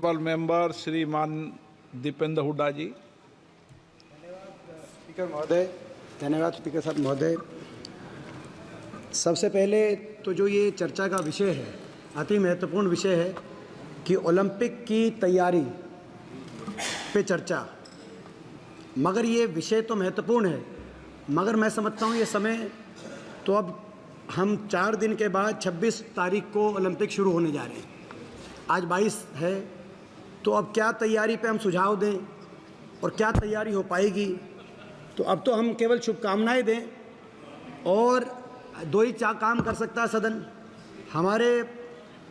Member श्रीमान दीपेंद्र हुड्डा जी। Speaker महोदय, धन्यवाद स्पीकर साहब महोदय। सबसे पहले तो जो ये चर्चा का विषय है, अति महत्वपूर्ण विषय है कि ओलंपिक की तैयारी पे चर्चा, मगर ये विषय तो महत्वपूर्ण है, मगर मैं समझता हूँ ये समय तो अब हम 4 दिन के बाद 26 तारीख को ओलंपिक शुरू होने जा रहे हैं। आज 22 है, तो अब क्या तैयारी पे हम सुझाव दें और क्या तैयारी हो पाएगी। तो अब तो हम केवल शुभकामनाएं दें और 2 ही काम कर सकता है सदन। हमारे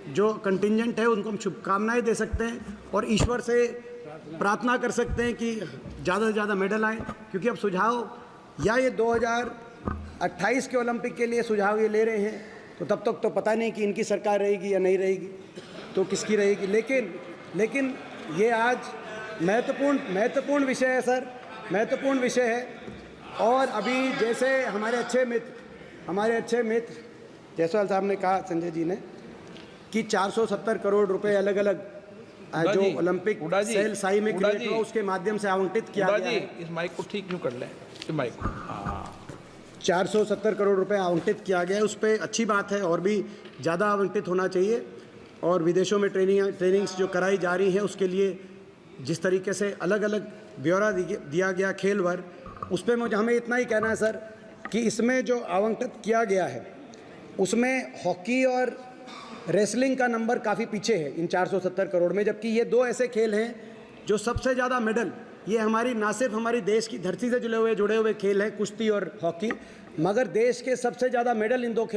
जो कंटिंजेंट है उनको हम शुभकामनाएं दे सकते हैं और ईश्वर से प्रार्थना कर सकते हैं कि ज़्यादा से ज़्यादा मेडल आएँ, क्योंकि अब सुझाव या ये 2028 के ओलंपिक के लिए सुझाव ये ले रहे हैं, तो तब तक तो पता नहीं कि इनकी सरकार रहेगी या नहीं रहेगी, तो किसकी रहेगी। लेकिन ये आज महत्वपूर्ण विषय है सर, महत्वपूर्ण विषय है। और अभी जैसे हमारे अच्छे मित्र जायसवाल साहब ने कहा, संजय जी ने, कि 470 करोड़ रुपए अलग अलग जो ओलंपिक सेल साई में क्रिएट हुआ उसके माध्यम से आवंटित किया गया है। इस माइक को ठीक क्यों कर लें, इस माइक को 470 करोड़ रुपए आवंटित किया गया है, उस पर अच्छी बात है, और भी ज़्यादा आवंटित होना चाहिए। और विदेशों में ट्रेनिंग्स जो कराई जा रही हैं उसके लिए जिस तरीके से अलग अलग ब्यौरा दिया गया खेल वर्ग, उस पर मुझे हमें इतना ही कहना है सर कि इसमें जो आवंटित किया गया है उसमें हॉकी और रेसलिंग का नंबर काफ़ी पीछे है इन 470 करोड़ में, जबकि ये 2 ऐसे खेल हैं जो सबसे ज़्यादा मेडल, ये हमारी ना सिर्फ हमारी देश की धरती से जुड़े हुए खेल हैं, कुश्ती और हॉकी, मगर देश के सबसे ज़्यादा मेडल इन 2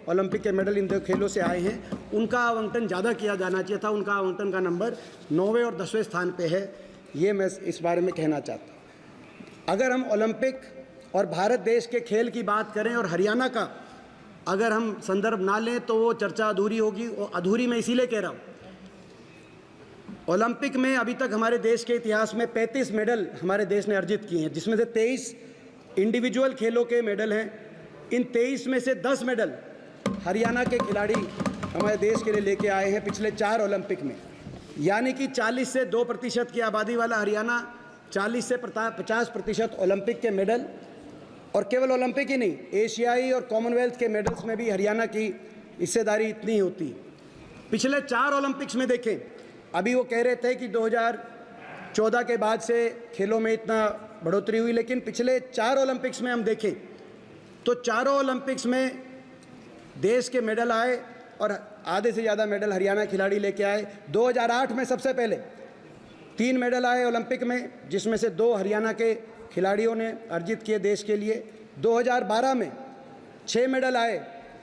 ओलंपिक के मेडल इन 2 खेलों से आए हैं। उनका आवंटन ज़्यादा किया जाना चाहिए था, उनका आवंटन का नंबर 9वें और 10वें स्थान पे है। ये मैं इस बारे में कहना चाहता हूँ। अगर हम ओलंपिक और भारत देश के खेल की बात करें और हरियाणा का अगर हम संदर्भ ना लें तो वो चर्चा अधूरी होगी। और अधूरी मैं इसीलिए कह रहा हूँ, ओलंपिक में अभी तक हमारे देश के इतिहास में 35 मेडल हमारे देश ने अर्जित किए हैं, जिसमें से 23 इंडिविजुअल खेलों के मेडल हैं। इन 23 में से 10 मेडल हरियाणा के खिलाड़ी हमारे देश के लिए लेके आए हैं पिछले 4 ओलंपिक में, यानी कि 40 से 2% की आबादी वाला हरियाणा 40 से 50% ओलंपिक के मेडल, और केवल ओलंपिक ही नहीं, एशियाई और कॉमनवेल्थ के मेडल्स में भी हरियाणा की हिस्सेदारी इतनी होती है। पिछले 4 ओलंपिक्स में देखें, अभी वो कह रहे थे कि 2014 के बाद से खेलों में इतना बढ़ोतरी हुई, लेकिन पिछले 4 ओलंपिक्स में हम देखें तो चारों ओलंपिक्स में देश के मेडल आए और आधे से ज़्यादा मेडल हरियाणा खिलाड़ी लेके आए। 2008 में सबसे पहले 3 मेडल आए ओलंपिक में, जिसमें से 2 हरियाणा के खिलाड़ियों ने अर्जित किए देश के लिए। 2012 में 6 मेडल आए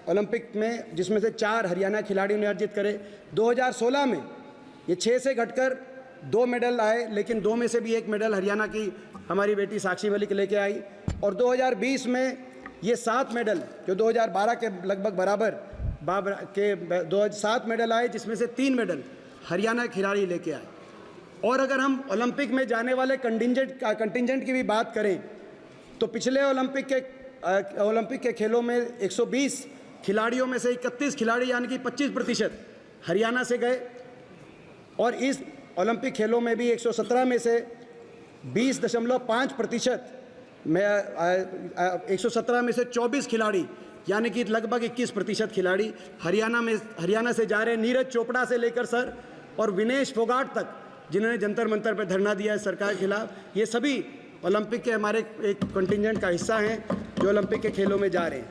ओलंपिक में, जिसमें से 4 हरियाणा खिलाड़ियों ने अर्जित करे। 2016 में ये 6 से घटकर 2 मेडल आए, लेकिन 2 में से भी 1 मेडल हरियाणा की हमारी बेटी साक्षी मलिक लेके आई। और 2020 में ये 7 मेडल, जो 2012 के लगभग बराबर के 7 मेडल आए, जिसमें से 3 मेडल हरियाणा खिलाड़ी लेके आए। और अगर हम ओलंपिक में जाने वाले कंटिंजेंट की भी बात करें तो पिछले ओलंपिक के खेलों में 120 खिलाड़ियों में से 31 खिलाड़ी यानी कि 25% हरियाणा से गए, और इस ओलंपिक खेलों में भी 117 में से 20.5% में 117 में से 24 खिलाड़ी यानी कि लगभग 21% खिलाड़ी हरियाणा से जा रहे हैं। नीरज चोपड़ा से लेकर सर और विनेश फोगाट तक, जिन्होंने जंतर मंतर पर धरना दिया है सरकार के खिलाफ, ये सभी ओलंपिक के हमारे एक कंटिंजेंट का हिस्सा हैं जो ओलंपिक के खेलों में जा रहे हैं।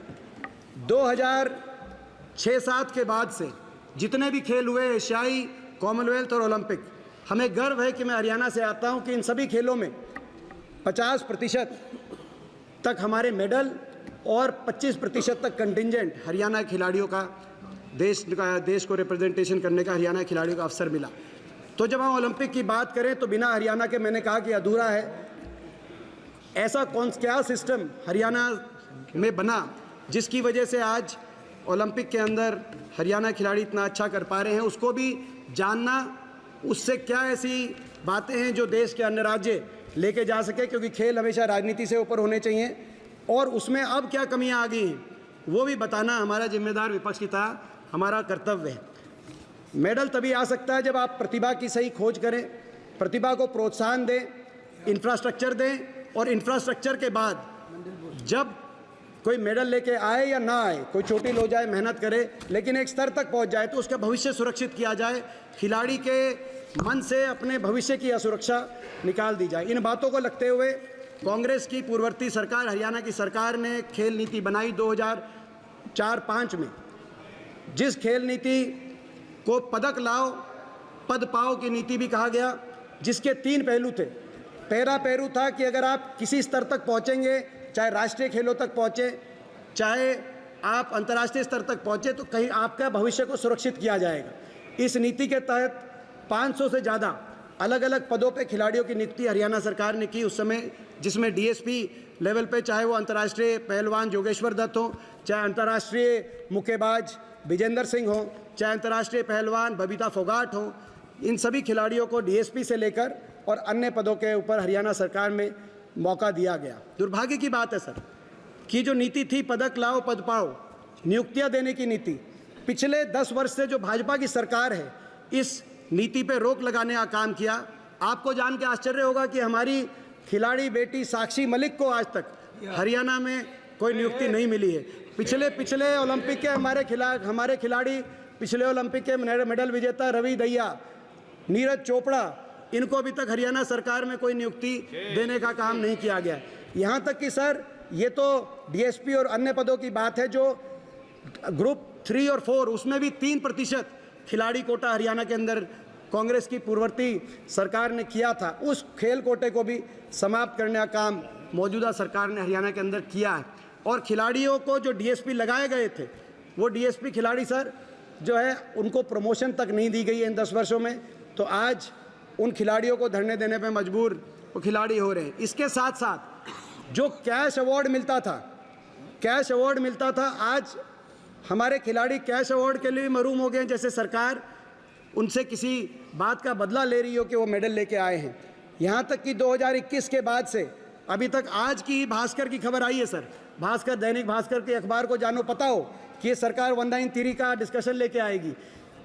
2006-07 के बाद से जितने भी खेल हुए, एशियाई, कॉमनवेल्थ और ओलंपिक, हमें गर्व है कि मैं हरियाणा से आता हूं कि इन सभी खेलों में 50% तक हमारे मेडल और 25% तक कंटिंजेंट हरियाणा खिलाड़ियों का देश को रिप्रेजेंटेशन करने का हरियाणा खिलाड़ियों का अवसर मिला। तो जब हम ओलंपिक की बात करें तो बिना हरियाणा के, मैंने कहा कि अधूरा है। ऐसा क्या सिस्टम हरियाणा में बना जिसकी वजह से आज ओलंपिक के अंदर हरियाणा खिलाड़ी इतना अच्छा कर पा रहे हैं, उसको भी जानना, उससे क्या ऐसी बातें हैं जो देश के अन्य राज्य लेके जा सके, क्योंकि खेल हमेशा राजनीति से ऊपर होने चाहिए, और उसमें अब क्या कमियां आ गई हैं वो भी बताना हमारा जिम्मेदार विपक्ष की तरह हमारा कर्तव्य है। मेडल तभी आ सकता है जब आप प्रतिभा की सही खोज करें, प्रतिभा को प्रोत्साहन दें, इंफ्रास्ट्रक्चर दें, और इंफ्रास्ट्रक्चर के बाद जब कोई मेडल लेके आए या ना आए, कोई चोटिल हो जाए, मेहनत करे, लेकिन एक स्तर तक पहुंच जाए तो उसका भविष्य सुरक्षित किया जाए, खिलाड़ी के मन से अपने भविष्य की असुरक्षा निकाल दी जाए। इन बातों को लगते हुए कांग्रेस की पूर्ववर्ती सरकार, हरियाणा की सरकार ने खेल नीति बनाई 2004-05 में, जिस खेल नीति को पदक लाओ पद पाओ की नीति भी कहा गया, जिसके 3 पहलू थे। पहला पहलू था कि अगर आप किसी स्तर तक पहुंचेंगे, चाहे राष्ट्रीय खेलों तक पहुंचे, चाहे आप अंतर्राष्ट्रीय स्तर तक पहुंचे, तो कहीं आपका भविष्य को सुरक्षित किया जाएगा। इस नीति के तहत 500 से ज़्यादा अलग अलग पदों पे खिलाड़ियों की नियुक्ति हरियाणा सरकार ने की उस समय, जिसमें डीएसपी लेवल पे चाहे वो अंतर्राष्ट्रीय पहलवान जोगेश्वर दत्त हो, चाहे अंतर्राष्ट्रीय मुक्केबाज विजेंद्र सिंह हो, चाहे अंतर्राष्ट्रीय पहलवान बबीता फोगाट हो, इन सभी खिलाड़ियों को डीएसपी से लेकर और अन्य पदों के ऊपर हरियाणा सरकार में मौका दिया गया। दुर्भाग्य की बात है सर कि जो नीति थी पदक लाओ पद पाओ, नियुक्तियां देने की नीति, पिछले 10 वर्ष से जो भाजपा की सरकार है इस नीति पे रोक लगाने का काम किया। आपको जान के आश्चर्य होगा कि हमारी खिलाड़ी बेटी साक्षी मलिक को आज तक हरियाणा में कोई नियुक्ति नहीं मिली है। पिछले ओलंपिक के हमारे खिलाड़ी, पिछले ओलंपिक के मेडल विजेता रवि दहिया, नीरज चोपड़ा, इनको अभी तक हरियाणा सरकार में कोई नियुक्ति देने का काम नहीं किया गया। यहाँ तक कि सर ये तो डीएसपी और अन्य पदों की बात है, जो ग्रुप 3 और 4 उसमें भी 3% खिलाड़ी कोटा हरियाणा के अंदर कांग्रेस की पूर्ववर्ती सरकार ने किया था। उस खेल कोटे को भी समाप्त करने का काम मौजूदा सरकार ने हरियाणा के अंदर किया है। और खिलाड़ियों को जो डीएसपी लगाए गए थे, वो डीएसपी खिलाड़ी सर जो है उनको प्रमोशन तक नहीं दी गई है इन 10 वर्षों में। तो आज उन खिलाड़ियों को धरने देने पे मजबूर वो खिलाड़ी हो रहे हैं। इसके साथ साथ जो कैश अवार्ड मिलता था, आज हमारे खिलाड़ी कैश अवार्ड के लिए भी महरूम हो गए हैं, जैसे सरकार उनसे किसी बात का बदला ले रही हो कि वो मेडल लेके आए हैं। यहाँ तक कि 2021 के बाद से अभी तक, आज की भास्कर की खबर आई है सर, भास्कर, दैनिक भास्कर के अखबार को जानो पता हो कि ये सरकार 1993 का डिस्कशन लेके आएगी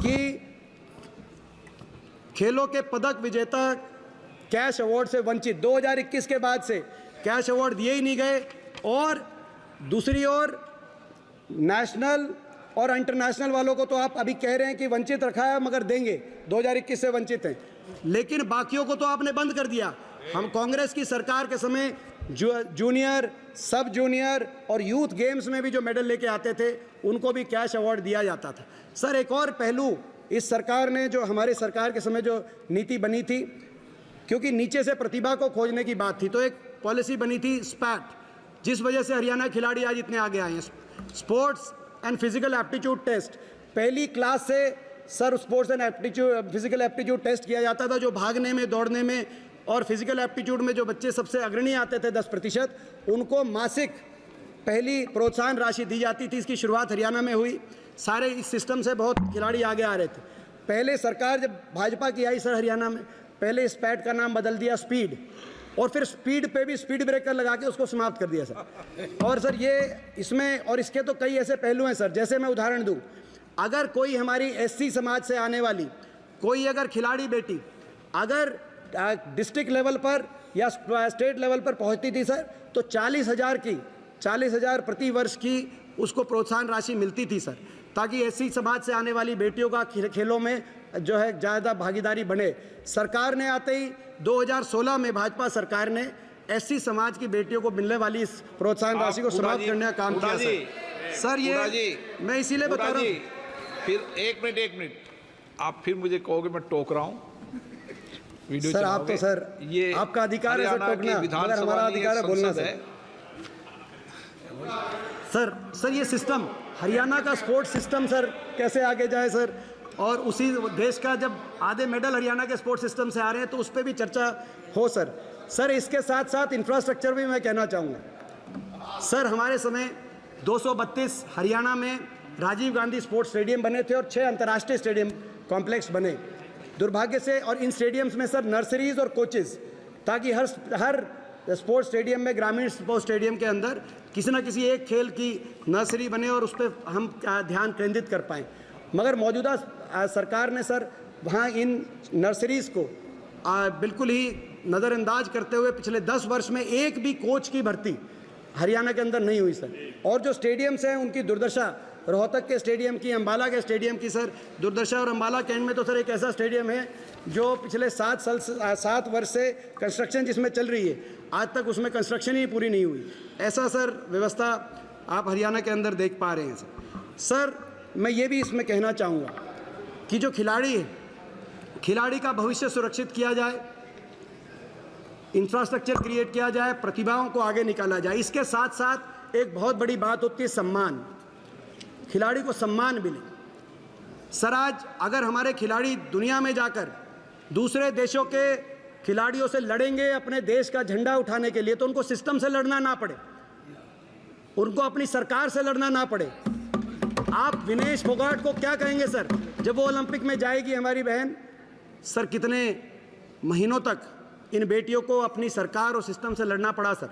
कि खेलों के पदक विजेता कैश अवार्ड से वंचित। 2021 के बाद से कैश अवार्ड दिए ही नहीं गए, और दूसरी ओर नेशनल और इंटरनेशनल वालों को तो आप अभी कह रहे हैं कि वंचित रखा है मगर देंगे, 2021 से वंचित हैं, लेकिन बाकियों को तो आपने बंद कर दिया। हम कांग्रेस की सरकार के समय जूनियर, सब जूनियर और यूथ गेम्स में भी जो मेडल लेके आते थे उनको भी कैश अवार्ड दिया जाता था। सर एक और पहलू इस सरकार ने, जो हमारी सरकार के समय जो नीति बनी थी, क्योंकि नीचे से प्रतिभा को खोजने की बात थी, तो एक पॉलिसी बनी थी स्पैट, जिस वजह से हरियाणा खिलाड़ी आज इतने आगे आए हैं। Sports and physical aptitude test, पहली क्लास से sir sports and physical aptitude test किया जाता था, जो भागने में, दौड़ने में और फिजिकल एप्टीट्यूड में जो बच्चे सबसे अग्रणी आते थे 10%, उनको मासिक पहली प्रोत्साहन राशि दी जाती थी। इसकी शुरुआत हरियाणा में हुई। सारे इस सिस्टम से बहुत खिलाड़ी आगे आ रहे थे। पहले सरकार जब भाजपा की आई सर हरियाणा में, पहले स्पैट का नाम बदल दिया स्पीड, और फिर स्पीड पे भी स्पीड ब्रेकर लगा के उसको समाप्त कर दिया सर। और सर ये इसमें, और इसके तो कई ऐसे पहलू हैं सर, जैसे मैं उदाहरण दूं, अगर कोई हमारी एससी समाज से आने वाली कोई अगर खिलाड़ी बेटी अगर डिस्ट्रिक्ट लेवल पर या स्टेट लेवल पर पहुंचती थी सर, तो 40,000 प्रति वर्ष की उसको प्रोत्साहन राशि मिलती थी सर, ताकि एससी समाज से आने वाली बेटियों का खेलों में जो है ज़्यादा भागीदारी बने। सरकार ने आते ही 2016 में भाजपा सरकार ने एससी समाज की बेटियों को मिलने वाली इस प्रोत्साहन राशि को समाप्त करने का काम किया सर। ये मैं इसीलिए बता रहा हूँ। फिर एक मिनट आप फिर मुझे कहोगे मैं टोक रहा हूँ। वीडियो सर आप तो सर ये आपका अधिकार है सर टोकना, मगर हमारा अधिकार है बोलना सर। ये सिस्टम, हरियाणा का स्पोर्ट्स सिस्टम सर कैसे आगे जाए सर, और उसी देश का जब आधे मेडल हरियाणा के स्पोर्ट्स सिस्टम से आ रहे हैं तो उस पर भी चर्चा हो सर। इसके साथ साथ इंफ्रास्ट्रक्चर भी मैं कहना चाहूँगा सर। हमारे समय 232 हरियाणा में राजीव गांधी स्पोर्ट्स स्टेडियम बने थे और 6 अंतर्राष्ट्रीय स्टेडियम कॉम्प्लेक्स बने। दुर्भाग्य से, और इन स्टेडियम्स में सर नर्सरीज और कोचेज़, ताकि हर स्पोर्ट्स स्टेडियम में, ग्रामीण स्पोर्ट्स स्टेडियम के अंदर किसी न किसी एक खेल की नर्सरी बने और उस पर हम ध्यान केंद्रित कर पाएँ। मगर मौजूदा सरकार ने सर वहाँ इन नर्सरीज़ को बिल्कुल ही नज़रअंदाज करते हुए पिछले 10 वर्ष में एक भी कोच की भर्ती हरियाणा के अंदर नहीं हुई सर। और जो स्टेडियम्स हैं उनकी दुर्दशा, रोहतक के स्टेडियम की, अम्बाला के स्टेडियम की सर दुर्दशा। और अम्बाला कैंट में तो सर एक ऐसा स्टेडियम है जो पिछले 7 वर्ष से कंस्ट्रक्शन जिसमें चल रही है, आज तक उसमें कंस्ट्रक्शन ही पूरी नहीं हुई। ऐसा सर व्यवस्था आप हरियाणा के अंदर देख पा रहे हैं सर। मैं ये भी इसमें कहना चाहूँगा कि जो खिलाड़ी है, खिलाड़ी का भविष्य सुरक्षित किया जाए, इंफ्रास्ट्रक्चर क्रिएट किया जाए, प्रतिभाओं को आगे निकाला जाए। इसके साथ साथ एक बहुत बड़ी बात होती है सम्मान, खिलाड़ी को सम्मान मिले। सर आज अगर हमारे खिलाड़ी दुनिया में जाकर दूसरे देशों के खिलाड़ियों से लड़ेंगे अपने देश का झंडा उठाने के लिए, तो उनको सिस्टम से लड़ना ना पड़े, उनको अपनी सरकार से लड़ना ना पड़े। आप विनेश फोगाट को क्या कहेंगे सर जब वो ओलंपिक में जाएगी हमारी बहन? सर कितने महीनों तक इन बेटियों को अपनी सरकार और सिस्टम से लड़ना पड़ा सर।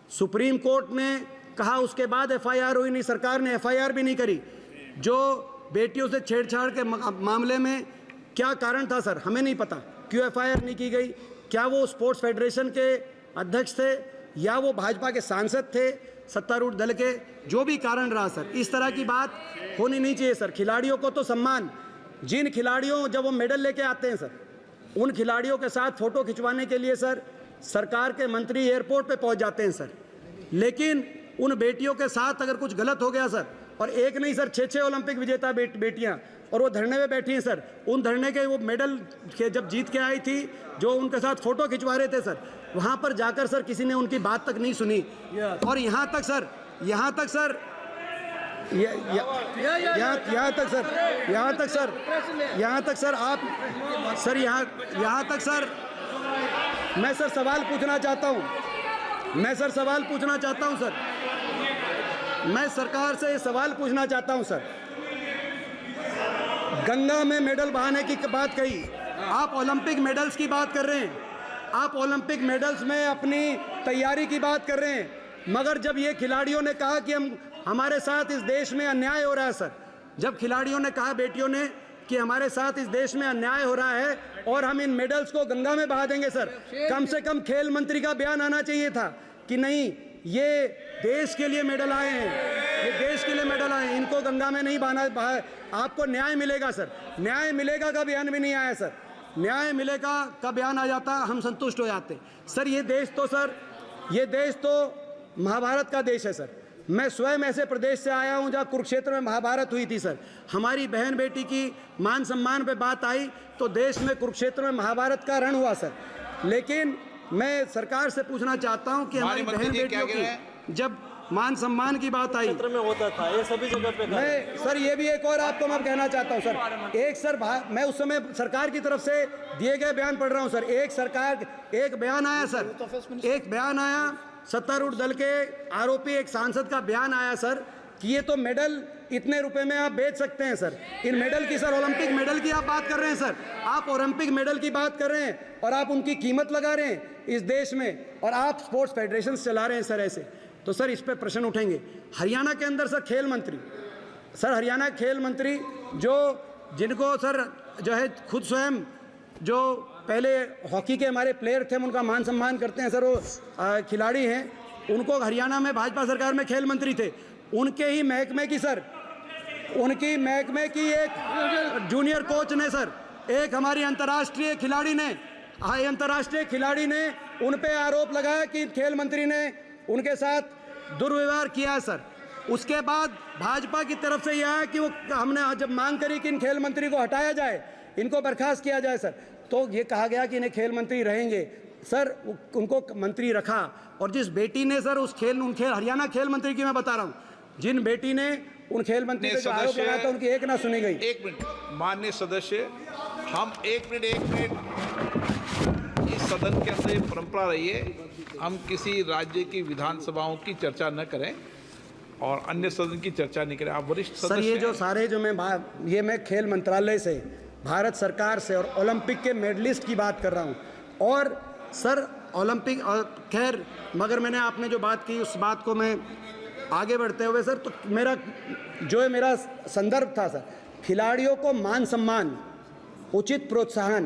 सुप्रीम कोर्ट ने कहा, उसके बाद एफआईआर हुई नहीं, सरकार ने एफआईआर भी नहीं करी। जो बेटियों से छेड़छाड़ के मामले में क्या कारण था सर, हमें नहीं पता क्यों एफआईआर नहीं की गई। क्या वो स्पोर्ट्स फेडरेशन के अध्यक्ष थे या वो भाजपा के सांसद थे सत्तारूढ़ दल के? जो भी कारण रहा सर, इस तरह की बात होनी नहीं चाहिए सर। खिलाड़ियों को तो सम्मान, जिन खिलाड़ियों जब वो मेडल लेके आते हैं सर, उन खिलाड़ियों के साथ फ़ोटो खिंचवाने के लिए सर सरकार के मंत्री एयरपोर्ट पे पहुंच जाते हैं सर। लेकिन उन बेटियों के साथ अगर कुछ गलत हो गया सर, और एक नहीं सर 6 ओलंपिक विजेता बेटियां, और वो धरने में बैठी हैं सर, उन धरने के वो मेडल के जब जीत के आई थी, जो उनके साथ फ़ोटो खिंचवा रहे थे सर, वहाँ पर जाकर सर किसी ने उनकी बात तक नहीं सुनी। और यहाँ तक सर यहाँ तक सर आप सर यहाँ तक सर मैं सर सवाल पूछना चाहता हूँ सर। मैं सरकार से ये सवाल पूछना चाहता हूँ सर। गंगा में मेडल बहाने की बात कही, आप ओलंपिक मेडल्स की बात कर रहे हैं, आप ओलंपिक मेडल्स में अपनी तैयारी की बात कर रहे हैं, मगर जब ये खिलाड़ियों ने कहा कि हमारे साथ इस देश में अन्याय हो रहा है सर, जब खिलाड़ियों ने कहा, बेटियों ने, कि हमारे साथ इस देश में अन्याय हो रहा है और हम इन मेडल्स को गंगा में बहा देंगे सर, कम से कम खेल मंत्री का बयान आना चाहिए था कि नहीं, ये देश के लिए मेडल आए हैं, ये देश के लिए मेडल आए हैं, इनको गंगा में नहीं बहा, आपको न्याय मिलेगा सर। न्याय मिलेगा का बयान भी नहीं आया सर। न्याय मिलेगा का बयान आ जाता, हम संतुष्ट हो जाते सर। ये देश तो महाभारत का देश है सर। मैं स्वयं ऐसे प्रदेश से आया हूं जहां कुरुक्षेत्र में महाभारत हुई थी सर। हमारी बहन बेटी की मान सम्मान पे बात आई तो देश में कुरुक्षेत्र में महाभारत का रण हुआ सर। लेकिन मैं सरकार से पूछना चाहता हूं कि हमारी बहन बेटियों की जब मान सम्मान की बात आई में होता था, ये सभी जगह पे मैं सर ये भी एक और आपको मैं कहना चाहता हूं सर। एक सर मैं उस समय सरकार की तरफ से दिए गए बयान पढ़ रहा हूं सर। एक बयान आया सर, एक बयान आया सत्तारूढ़ दल के आरोपी एक सांसद का बयान आया सर कि ये तो मेडल इतने रुपए में आप बेच सकते हैं सर। इन मेडल की सर, ओलंपिक मेडल की आप बात कर रहे हैं सर, आप ओलंपिक मेडल की बात कर रहे हैं और आप उनकी कीमत लगा रहे हैं इस देश में, और आप स्पोर्ट्स फेडरेशन चला रहे हैं सर ऐसे। तो सर इस पर प्रश्न उठेंगे। हरियाणा के अंदर सर खेल मंत्री, सर हरियाणा खेल मंत्री जिनको सर जो है खुद स्वयं जो पहले हॉकी के हमारे प्लेयर थे, हम उनका मान सम्मान करते हैं सर, वो खिलाड़ी हैं, उनको हरियाणा में भाजपा सरकार में खेल मंत्री थे, उनके ही महकमे की सर, उनकी महकमे की एक जूनियर कोच ने सर, एक हमारी अंतर्राष्ट्रीय खिलाड़ी ने उन पे आरोप लगाया कि खेल मंत्री ने उनके साथ दुर्व्यवहार किया है सर। उसके बाद भाजपा की तरफ से यह है कि वो हमने जब मांग करी कि इन खेल मंत्री को हटाया जाए, इनको बर्खास्त किया जाए सर, तो ये कहा गया कि इन्हें खेल मंत्री रहेंगे सर, उनको मंत्री रखा। और जिस बेटी ने सर हरियाणा खेल मंत्री की मैं बता रहा हूँ, जिन बेटी ने उन खेल मंत्री पे जो आरोप लगाया था उनकी एक ना सुनी गई। एक मिनट माननीय सदस्य, हम एक मिनट इस सदन के अंदर ये परंपरा रही है, हम किसी राज्य की विधानसभाओं की चर्चा न करें और अन्य सदन की चर्चा नहीं करें। आप वरिष्ठ सदस्य सर, ये जो सारे जो मैं खेल मंत्रालय से, भारत सरकार से और ओलंपिक के मेडलिस्ट की बात कर रहा हूँ। और सर ओलंपिक और खैर, मगर मैंने आपने जो बात की उस बात को मैं आगे बढ़ते हुए सर, तो मेरा संदर्भ था सर खिलाड़ियों को मान सम्मान, उचित प्रोत्साहन,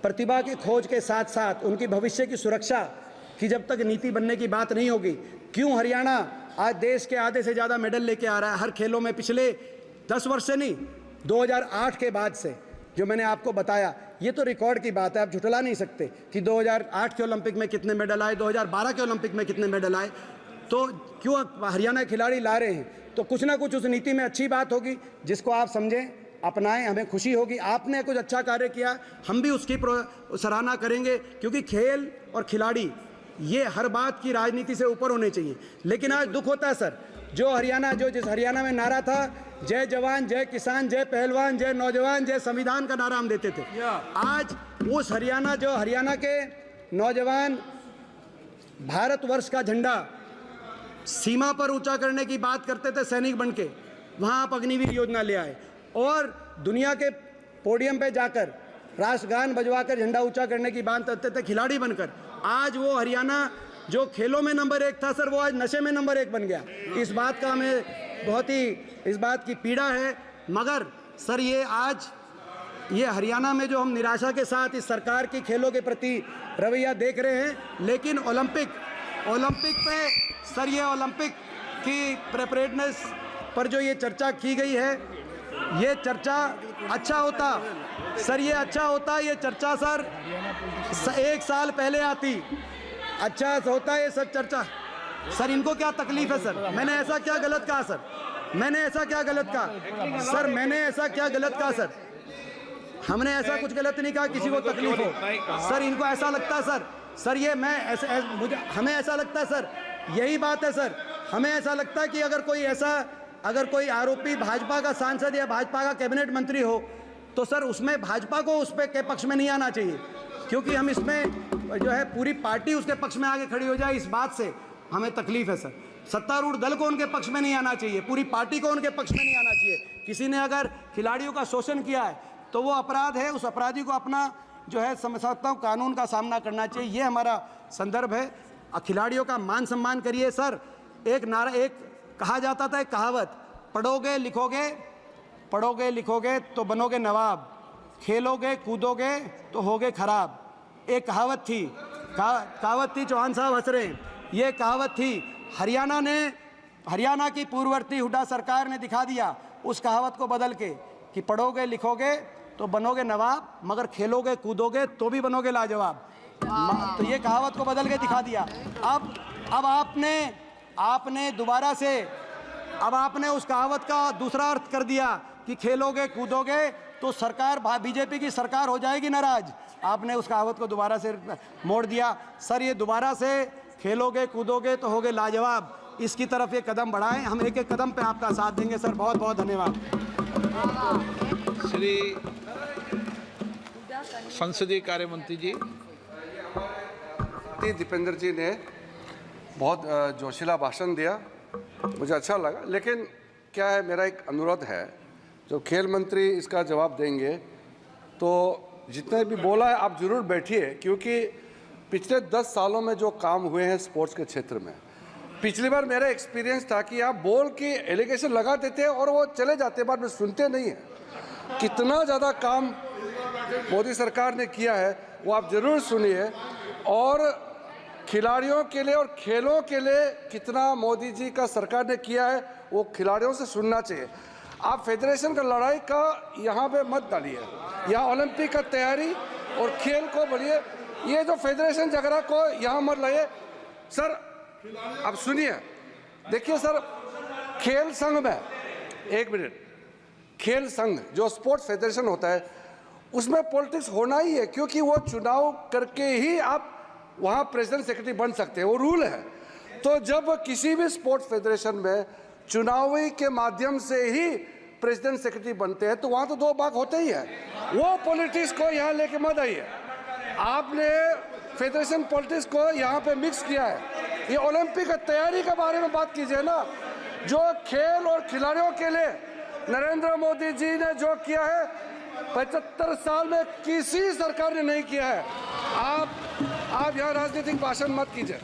प्रतिभा की खोज के साथ साथ उनकी भविष्य की सुरक्षा की जब तक नीति बनने की बात नहीं होगी, क्यों हरियाणा आज देश के आधे से ज़्यादा मेडल लेके आ रहा है हर खेलों में पिछले 10 वर्ष से नहीं, 2008 के बाद से, जो मैंने आपको बताया, ये तो रिकॉर्ड की बात है, आप झुठला नहीं सकते कि 2008 के ओलंपिक में कितने मेडल आए, 2012 के ओलंपिक में कितने मेडल आए, तो क्यों हरियाणा के खिलाड़ी ला रहे हैं? तो कुछ ना कुछ उस नीति में अच्छी बात होगी जिसको आप समझें, अपनाएं, हमें खुशी होगी। आपने कुछ अच्छा कार्य किया, हम भी उसकी सराहना करेंगे, क्योंकि खेल और खिलाड़ी ये हर बात की राजनीति से ऊपर होने चाहिए। लेकिन आज दुख होता है सर, जिस हरियाणा में नारा था जय जवान जय किसान जय पहलवान जय नौजवान जय संविधान का नारा हम देते थे, आज उस हरियाणा के नौजवान भारतवर्ष का झंडा सीमा पर ऊंचा करने की बात करते थे सैनिक बन के, वहाँ आप अग्निवीर योजना ले आए और दुनिया के पोडियम पे जाकर राष्ट्रगान बजवाकर झंडा ऊंचा करने की बात करते थे खिलाड़ी बनकर। आज वो हरियाणा जो खेलों में नंबर 1 था सर, वो आज नशे में नंबर 1 बन गया। इस बात का हमें बहुत ही इस बात की पीड़ा है। मगर सर ये हरियाणा में जो हम निराशा के साथ इस सरकार की खेलों के प्रति रवैया देख रहे हैं, लेकिन ओलंपिक पे सर, ये ओलंपिक की प्रिपरेटनेस पर जो ये चर्चा की गई है, ये चर्चा अच्छा होता सर, ये अच्छा होता, ये चर्चा सर 1 साल पहले आती, अच्छा होता ये सर चर्चा। सर इनको क्या तकलीफ है सर? मैंने ऐसा क्या गलत कहा सर? मैंने ऐसा क्या गलत कहा सर? मैंने ऐसा क्या गलत कहा सर? हमने ऐसा कुछ गलत नहीं कहा, किसी को तकलीफ हो सर। इनको ऐसा लगता है सर ये मैं हमें ऐसा लगता है सर, यही बात है सर, हमें ऐसा लगता है कि अगर कोई आरोपी भाजपा का सांसद या भाजपा का कैबिनेट मंत्री हो तो सर उसमें भाजपा को उस पे के पक्ष में नहीं आना चाहिए, क्योंकि हम इसमें जो है पूरी पार्टी उसके पक्ष में आगे खड़ी हो जाए, इस बात से हमें तकलीफ है सर। सत्तारूढ़ दल को उनके पक्ष में नहीं आना चाहिए, पूरी पार्टी को उनके पक्ष में नहीं आना चाहिए। किसी ने अगर खिलाड़ियों का शोषण किया है तो वो अपराध है, उस अपराधी को अपना जो है समझता हूँ कानून का सामना करना चाहिए, ये हमारा संदर्भ है। खिलाड़ियों का मान सम्मान करिए सर। एक कहा जाता था, एक कहावत, पढ़ोगे लिखोगे तो बनोगे नवाब, खेलोगे कूदोगे तो होगे खराब। एक कहावत थी, चौहान साहब हंस रहे हैं, ये कहावत थी। हरियाणा की पूर्ववर्ती हुड्डा सरकार ने दिखा दिया उस कहावत को बदल के कि पढ़ोगे लिखोगे तो बनोगे नवाब, मगर खेलोगे कूदोगे तो भी बनोगे लाजवाब। तो ये कहावत को बदल के दिखा दिया। अब आपने दोबारा से आपने उस कहावत का दूसरा अर्थ कर दिया कि खेलोगे कूदोगे तो सरकार बीजेपी की सरकार हो जाएगी नाराज। आपने उस कहावत को दोबारा से मोड़ दिया। सर ये दोबारा से खेलोगे कूदोगे तो होगे लाजवाब, इसकी तरफ ये कदम बढ़ाएं, हम एक एक कदम पे आपका साथ देंगे सर। बहुत बहुत धन्यवाद। श्री संसदीय कार्य मंत्री जी। दीपेंद्र जी ने बहुत जोशीला भाषण दिया, मुझे अच्छा लगा। लेकिन क्या है, मेरा एक अनुरोध है, जो खेल मंत्री इसका जवाब देंगे तो जितने भी बोला है आप ज़रूर बैठिए, क्योंकि पिछले 10 सालों में जो काम हुए हैं स्पोर्ट्स के क्षेत्र में, पिछली बार मेरा एक्सपीरियंस था कि आप बोल के एलिगेशन लगाते थे और वो चले जाते, बाद में सुनते नहीं हैं। कितना ज़्यादा काम मोदी सरकार ने किया है वो आप ज़रूर सुनिए, और खिलाड़ियों के लिए और खेलों के लिए कितना मोदी जी का सरकार ने किया है वो खिलाड़ियों से सुनना चाहिए। आप फेडरेशन का लड़ाई का यहाँ पे मत डालिए, यहाँ ओलंपिक का तैयारी और खेल को बोलिए, ये जो फेडरेशन झगड़ा को यहाँ मत लाइए। सर आप सुनिए, देखिए सर, खेल संघ में, एक मिनट, खेल संघ जो स्पोर्ट्स फेडरेशन होता है उसमें पॉलिटिक्स होना ही है, क्योंकि वो चुनाव करके ही आप वहाँ प्रेसिडेंट सेक्रेटरी बन सकते हैं, वो रूल है। तो जब किसी भी स्पोर्ट्स फेडरेशन में चुनावी के माध्यम से ही प्रेसिडेंट सेक्रेटरी बनते हैं तो वहाँ तो 2 भाग होते ही है। वो पॉलिटिक्स को यहाँ लेके मत आइए। आपने फेडरेशन पॉलिटिक्स को यहाँ पे मिक्स किया है। ये ओलंपिक तैयारी के बारे में बात कीजिए ना, जो खेल और खिलाड़ियों के लिए नरेंद्र मोदी जी ने जो किया है 75 साल में किसी सरकार ने नहीं किया है। आप यहाँ राजनीतिक भाषण मत कीजिए।